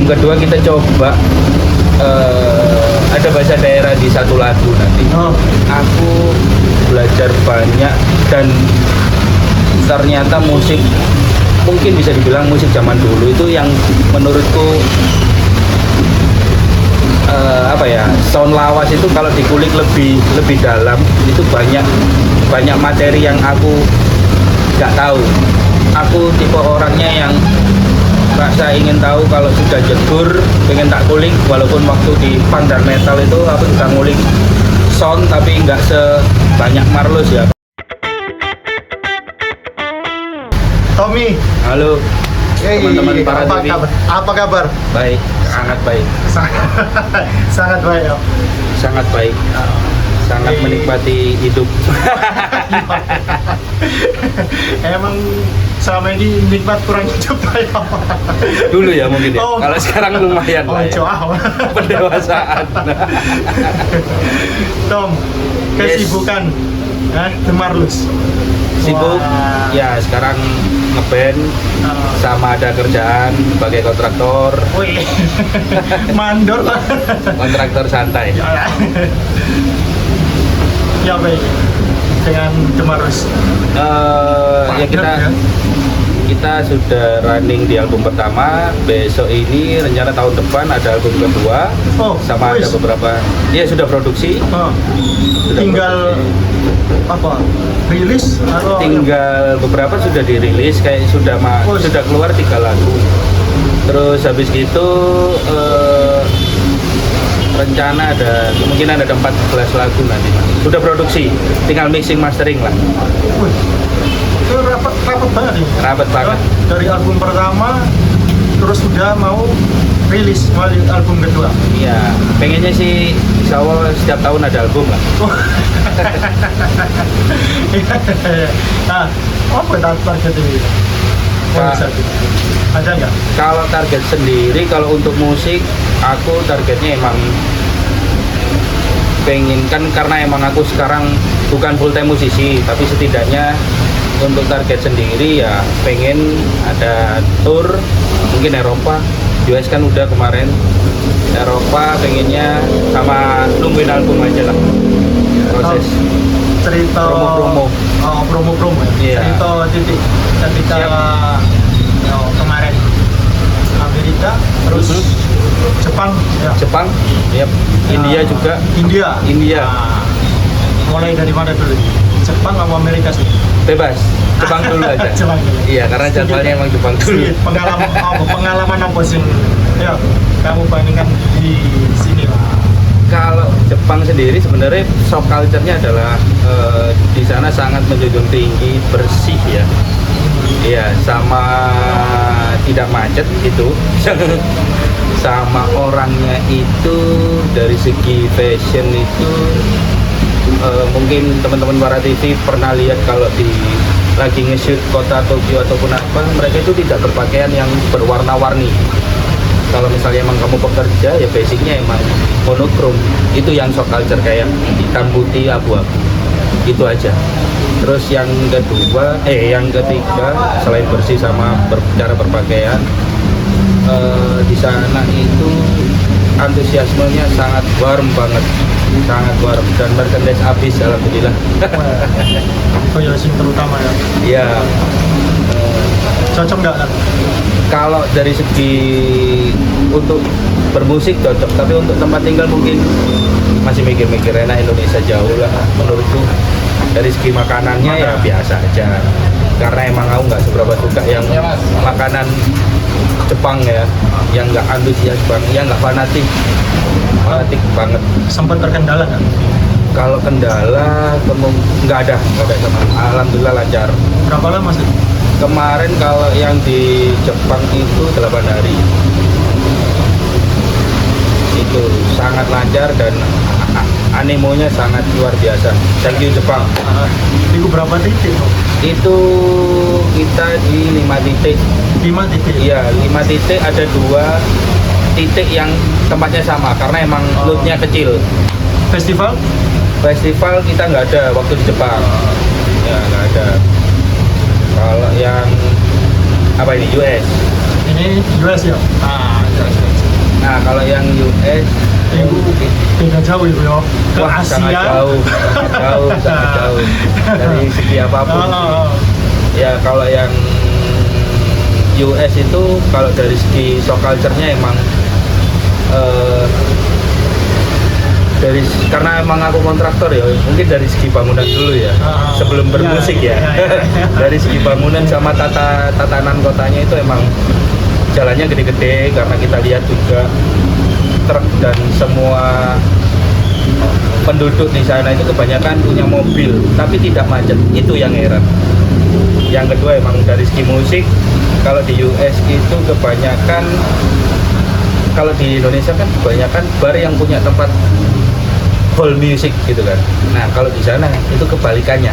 album kedua kita coba ada bahasa daerah di satu lagu nanti. Aku belajar banyak dan ternyata musik mungkin bisa dibilang musik zaman dulu itu yang menurutku sound lawas itu kalau dikulik lebih dalam itu banyak materi yang aku nggak tahu. Aku tipe orangnya yang rasa ingin tahu kalau sudah jegur pengen tak kulik, walaupun waktu di punk dan metal itu aku sudah ngulik sound tapi nggak sebanyak Marlos ya. Tommy, Halo teman-teman para TV. Apa kabar? Baik, sangat baik. Sangat baik ya. Sangat baik. Sangat menikmati hidup. Emang selama ini nikmat kurang hidup ya? Dulu ya mungkin ya. Kalau sekarang lumayan lah ya. Pendewasaan. Tom, kesibukan The Marlos. Sibuk ya sekarang ngeband sama ada kerjaan sebagai kontraktor. Wih, mandor lah. Kontraktor santai. Ya baik, dengan The Marlos. Ya kita sudah running di album pertama. Besok ini rencana tahun depan ada album kedua. Sama ada beberapa. Dia sudah produksi. Tinggal apa? Rilis atau tinggal beberapa sudah dirilis, kayak sudah keluar 3 lagu. Terus habis gitu rencana ada kemungkinan ada 14 lagu nanti. Sudah produksi, tinggal mixing mastering lah. Itu rapat banget ini. Rapat banget. Dari album pertama terus sudah mau rilis album kedua. Iya, pengennya sih insya Allah setiap tahun ada album lah. Nah, apa target ini? Ada nggak? Kalau target sendiri, kalau untuk musik, aku targetnya emang pengen kan karena emang aku sekarang bukan full time musisi, tapi setidaknya untuk target sendiri ya pengen ada tour mungkin Eropa, US kan udah kemarin. Eropa pengennya sama nungguin album aja lah proses cerita promo ya. Cerita titik ketika kemarin Amerika terus Jepang ya. Jepang yep. India juga India. Nah, mulai dari mana dulu? Jepang atau Amerika sih? Bebas, Jepang dulu aja. Jepang dulu. Iya, karena jadwalnya emang Jepang dulu. Pengalaman apa sih? Ya, kamu bandingkan di sini lah. Kalau Jepang sendiri sebenarnya soft culture-nya adalah di sana sangat menjunjung tinggi bersih ya. Iya, sama tidak macet gitu. Sama orangnya itu dari segi fashion itu mungkin teman-teman para TV pernah lihat kalau lagi nge-shoot kota Tokyo ataupun apa, mereka itu tidak berpakaian yang berwarna-warni. Kalau misalnya emang kamu pekerja ya basicnya emang monokrom, itu yang soft culture kayak hitam putih abu-abu itu aja. Terus yang ketiga selain bersih sama cara berpakaian, di sana itu antusiasmenya sangat warm banget, sangat warm, dan merchandise habis alhamdulillah. Oh ya, sing terutama ya. Iya. Cocok nggak kan? Kalau dari segi untuk bermusik cocok, tapi untuk tempat tinggal mungkin masih mikir-mikir, enak Indonesia jauh lah menurutku. Dari segi makanannya ya biasa aja, karena emang aku nggak seberapa suka yang makanan Jepang ya, yang nggak antusias banget, yang nggak fanatik banget. Sempat terkendala kan? Kalau kendala nggak ada sama, alhamdulillah lancar. Berapa lama sih? Kemarin kalau yang di Jepang itu 8 hari. Itu sangat lancar dan animonya sangat luar biasa. Thank you Jepang. Itu berapa titik? Itu kita di 5 titik. 5 titik? Iya, 5 titik, ada 2 titik yang tempatnya sama karena emang loadnya kecil. Festival? Festival kita nggak ada waktu di Jepang. Ya nggak ada. Kalau yang apa ini US? Ini Ini US ya. Jelas. Nah kalau yang US Ibu beda jauh ibu ya. Ke wah, sangat Asia. jauh, sangat jauh dari segi apapun sih. Ya kalau yang US itu kalau dari segi shock culture-nya emang karena emang aku kontraktor ya, mungkin dari segi bangunan dulu ya, sebelum bermusik ya. Dari segi bangunan sama tatanan kotanya itu emang jalannya gede-gede, karena kita lihat juga truk dan semua penduduk di sana itu kebanyakan punya mobil tapi tidak macet, itu yang heran. Yang kedua emang dari segi musik, kalau di US itu kebanyakan, kalau di Indonesia kan kebanyakan bar yang punya tempat hall music gitu kan. Nah kalau di sana itu kebalikannya,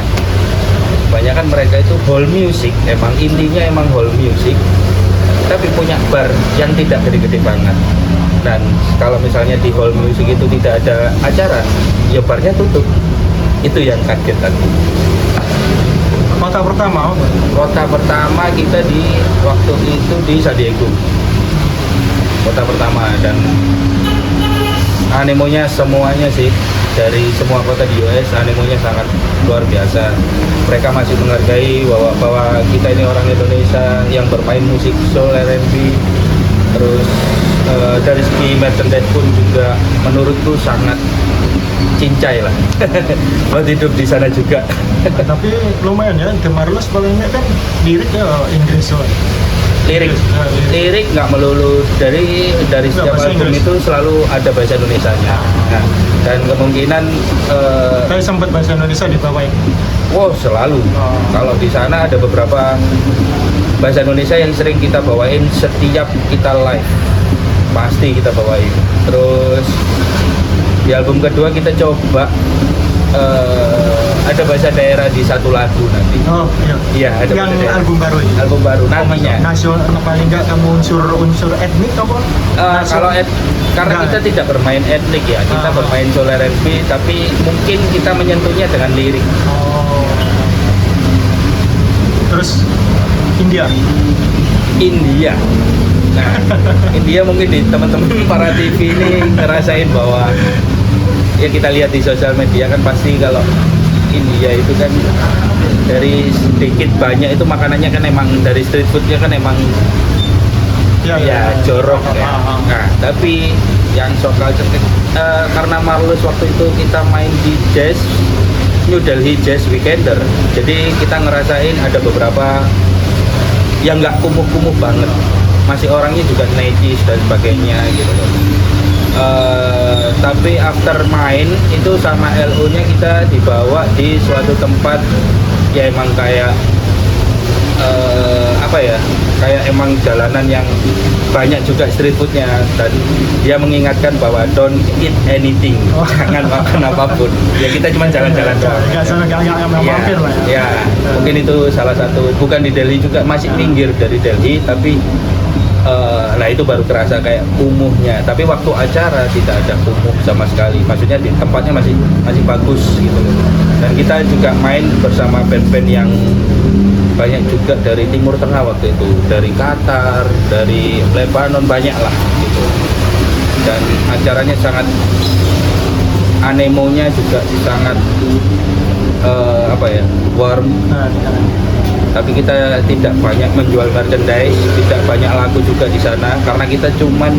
kebanyakan mereka itu hall music, emang intinya emang hall music tapi punya bar yang tidak gede-gede banget. Dan kalau misalnya di hall music itu tidak ada acara, ya barnya tutup. Itu yang kaget aku. Kota pertama apa? Kota pertama kita di waktu itu di San Diego. Kota pertama, dan animonya semuanya sih, dari semua kota di US animonya sangat luar biasa. Mereka masih menghargai bahwa kita ini orang Indonesia yang bermain musik soul, R&B. Terus dari segi merchandise pun juga menurutku sangat cincai lah buat hidup di sana juga. Tapi lumayan ya, The Marvelous palingnya kan lirik ya Inggris soalnya. Lirik nggak melulu, dari setiap bahasa album Inggris. itu selalu ada bahasa Indonesianya. Nah, dan kemungkinan Tapi sempat bahasa Indonesia dibawain. wow selalu. Kalau di sana ada beberapa bahasa Indonesia yang sering kita bawain setiap kita live, pasti kita bawain. Terus di album kedua kita coba ada bahasa daerah di satu lagu nanti. Oh iya. Iya, ada Yang bahasa daerah. album baru ini. Album baru nantinya. Nasional paling enggak kamu unsur etnik apa? Kalau karena Enggak. kita tidak bermain etnik ya, kita bermain soul R&B, tapi mungkin kita menyentuhnya dengan lirik. Oh. Terus India. Nah, India mungkin di teman-teman para TV ini ngerasain bahwa ya kita lihat di sosial media kan pasti kalau India itu kan dari sedikit banyak itu makanannya kan emang dari street foodnya kan emang ya jorok ya. Nah, tapi yang shock culture karena Marvelous waktu itu kita main di Jazz New Delhi Jazz Weekender, jadi kita ngerasain ada beberapa yang nggak kumuh-kumuh banget, masih orangnya juga necis dan sebagainya gitu loh. Tapi after main itu sama LO-nya kita dibawa di suatu tempat ya emang kayak apa ya, kayak emang jalanan yang banyak juga street foodnya, dan dia mengingatkan bahwa don't eat anything, jangan makan apapun, ya kita cuma jalan-jalan doang. Enggak mampir lah ya. Ya, mungkin itu salah satu, bukan di Delhi juga, masih pinggir dari Delhi, tapi nah itu baru kerasa kayak kumuhnya. Tapi waktu acara tidak ada kumuh sama sekali, maksudnya di tempatnya masih bagus gitu loh. Dan kita juga main bersama band-band yang banyak juga dari Timur Tengah waktu itu, dari Qatar, dari Lebanon, banyak lah gitu. Dan acaranya sangat, anemonya juga sangat apa ya, warm. Tapi kita tidak banyak menjual merchandise, tidak banyak lagu juga di sana, karena kita cuman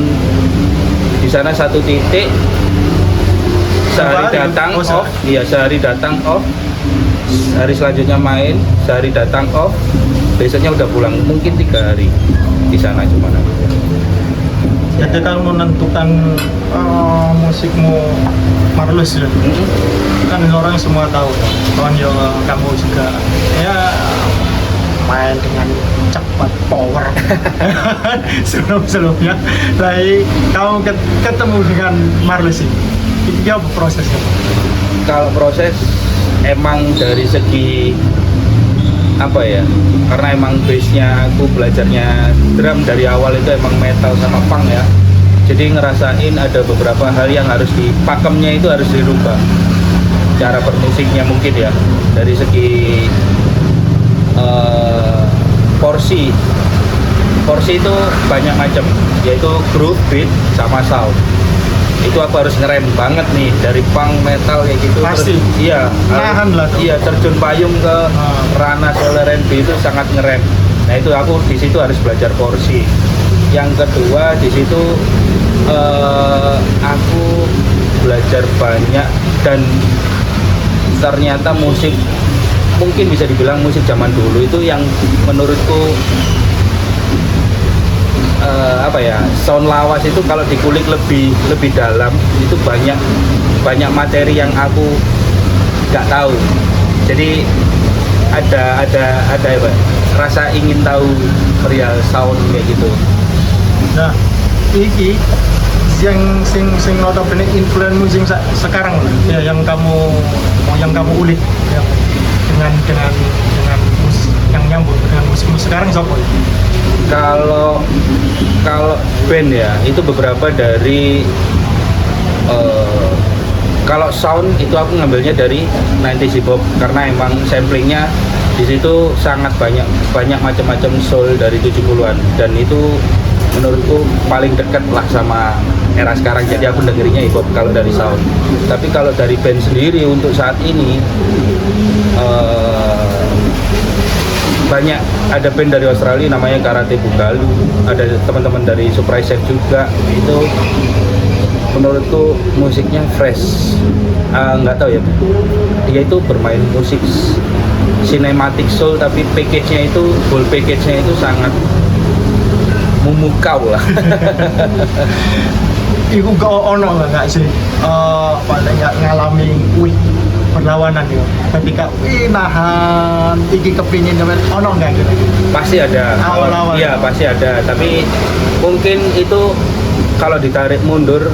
di sana satu titik, sehari datang off, iya sehari datang off, hari selanjutnya main, sehari datang off, besoknya udah pulang, mungkin 3 hari di sana cuma. Jadi kalau menentukan musikmu Marvelous ya, kan orang semua tahu, kawan ya kamu juga ya main dengan cepat power sebelumnya. Tapi kamu ketemu dengan Marvelous ini apa prosesnya? Kalau proses emang dari segi apa ya, karena emang base-nya aku belajarnya drum dari awal itu emang metal sama punk ya, jadi ngerasain ada beberapa hal yang harus pakemnya itu harus dirubah, cara bermusiknya mungkin ya, dari segi porsi porsi itu banyak macam, yaitu groove, beat, sama sound. Itu aku harus ngerem banget nih dari punk metal kayak gitu. Pasti. Iya, Nahan lah tuh. iya, terjun payung ke ranah soul R&B itu sangat ngerem. Nah itu aku di situ harus belajar porsi. Yang kedua di situ aku belajar banyak, dan ternyata musik mungkin bisa dibilang musik zaman dulu itu yang menurutku sound lawas itu kalau dikulik lebih dalam itu banyak materi yang aku nggak tahu. Jadi ada apa, rasa ingin tahu real sound kayak gitu. Nah, iki sing notabene influence musik sekarang ya, yang kamu ulik ya, dengan musik yang nyambung dengan musik sekarang siapa? Kalau band ya itu beberapa dari kalau sound itu aku ngambilnya dari 90s hip hop karena emang samplingnya di situ sangat banyak macam-macam soul dari 70-an, dan itu menurutku paling dekat lah sama era sekarang, jadi aku dengerinnya hip hop kalau dari sound. Tapi kalau dari band sendiri untuk saat ini banyak, ada band dari Australia namanya Karate Bugalu, ada teman-teman dari Surprise Chef juga, itu menurutku musiknya fresh. Nggak tahu ya, dia itu bermain musik cinematic soul tapi package-nya itu, whole package-nya itu sangat memukau lah. Iku gak ono nggak sih pada ngalami perlawanan ya ketika nahan iki kepingin temen ono nggak gitu? Pasti ada. Awal-awal. Iya pasti ada, tapi mungkin itu kalau ditarik mundur,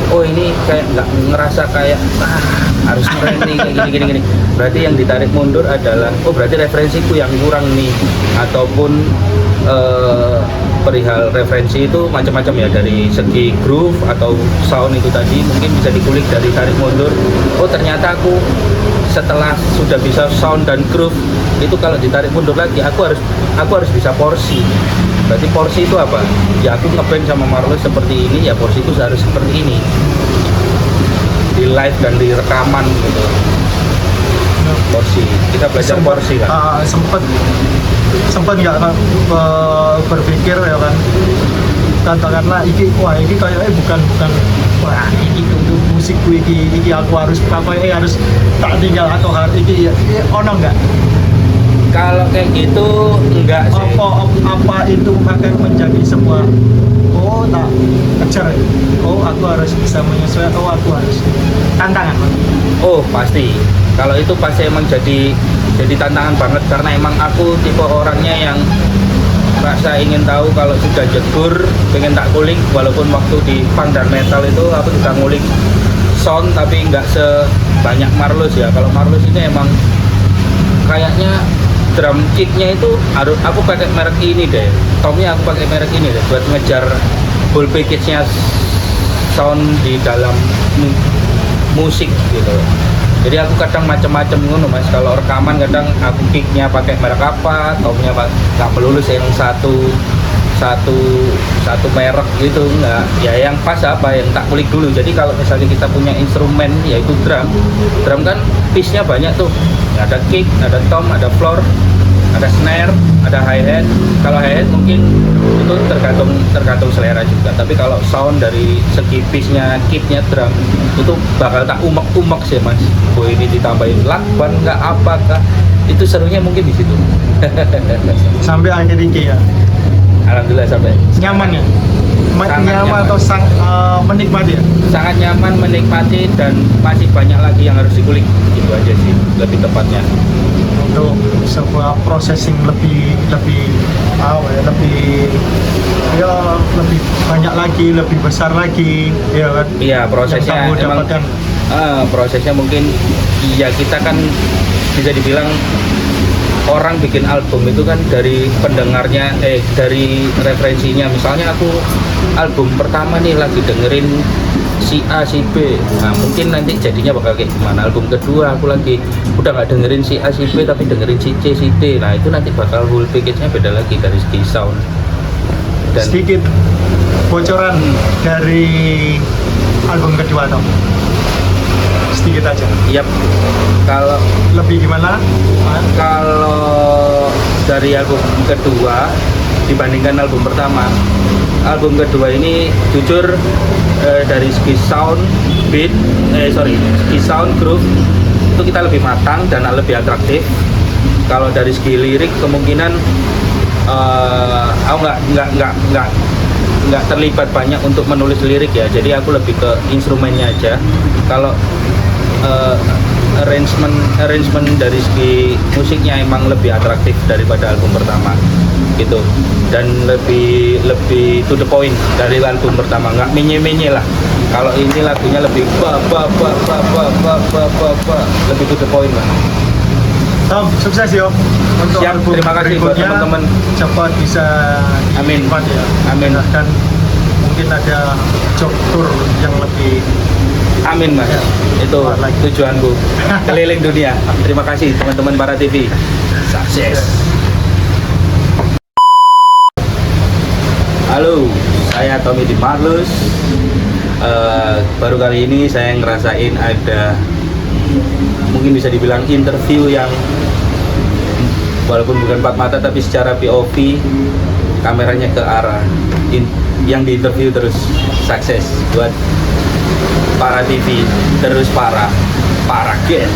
oh ini kayak nggak ngerasa kayak harus keren nih kayak gini. Berarti yang ditarik mundur adalah, oh berarti referensiku yang kurang nih, ataupun perihal referensi itu macam-macam ya, dari segi groove atau sound itu tadi mungkin bisa dikulik dari tarik mundur. Oh ternyata aku setelah sudah bisa sound dan groove itu kalau ditarik mundur lagi aku harus bisa porsi. Berarti porsi itu apa? Ya aku ngeband sama Marvelous seperti ini, ya porsi itu harus seperti ini di live dan di rekaman gitu. Porsi, kita belajar porsi kan. Sempat nggak berpikir ya kan, katakanlah iki kayaknya bukan wah iki untuk musikku iki aku harus harus tak tinggal atau harus iki ono nggak? Kalau kayak gitu enggak sih. Apa itu akan menjadi sebuah tak kejar, aku harus bisa menyesuaikan, aku harus tantangan. Oh pasti, kalau itu pasti emang jadi tantangan banget, karena emang aku tipe orangnya yang rasa ingin tahu. Kalau sudah jegur pengen tak kulik, walaupun waktu di punk dan metal itu aku juga ngulik sound tapi nggak sebanyak Marvelous ya. Kalau Marvelous itu emang kayaknya drum kicknya itu harus aku pakai merek ini deh, tomnya aku pakai merek ini deh buat ngejar whole package-nya sound di dalam musik gitu. Jadi aku kadang macam-macam ngono mas, kalau rekaman kadang aku kicknya pakai merek apa, tomnya nggak melulu yang satu merek gitu, enggak ya, yang pas apa yang tak kulik dulu. Jadi kalau misalnya kita punya instrumen yaitu drum kan piece-nya banyak tuh, ada kick, ada tom, ada floor, ada snare, ada hi-hat. Kalau hi-hat mungkin itu tergantung selera juga, tapi kalau sound dari segi piece-nya, kick-nya drum itu bakal tak umek-umek sih mas. Oh ini ditambahin lakban nggak apakah, itu serunya mungkin di situ. Sampai akhir ini ya. Alhamdulillah sampai Nyaman ya? Nyaman atau menikmati ya? Sangat nyaman, menikmati, dan masih banyak lagi yang harus dikulik. Itu aja sih lebih tepatnya. Untuk sebuah processing lebih banyak lagi, lebih besar lagi, ya kan? Iya, prosesnya emang prosesnya mungkin ya, kita kan bisa dibilang orang bikin album itu kan dari pendengarnya, dari referensinya. Misalnya aku album pertama nih lagi dengerin si A, si B, nah mungkin nanti jadinya bakal kayak gimana. Album kedua aku lagi udah nggak dengerin si A, si B tapi dengerin si C, si D, nah itu nanti bakal whole package-nya beda lagi dari segi sound. Dan sedikit bocoran dari album kedua Tom. Sedikit aja. yap, kalau Lebih gimana? kalau dari album kedua dibandingkan album pertama, album kedua ini jujur dari segi sound, beat, segi sound, groove itu kita lebih matang dan lebih atraktif. Kalau dari segi lirik kemungkinan aku nggak terlibat banyak untuk menulis lirik ya, jadi aku lebih ke instrumennya aja. Kalau arrangement dari segi musiknya emang lebih atraktif daripada album pertama gitu, dan lebih to the point dari album pertama, nggak menye lah. Kalau ini lagunya lebih lebih to the point lah. Tom, sukses yo untuk Siap, album terima kasih buat berikutnya. teman-teman. Cepat bisa Amin. dinikmat ya. Amin. Dan mungkin ada job tour yang lebih. Amin mas, Ya. itu tujuanku, keliling dunia. Terima kasih teman-teman Para TV, sukses. Halo, saya Tommy Di Marlus. Baru kali ini saya ngerasain ada, mungkin bisa dibilang interview yang walaupun bukan empat mata tapi secara POV, kameranya ke arah yang diinterview terus. Sukses buat Para TV, terus para gen.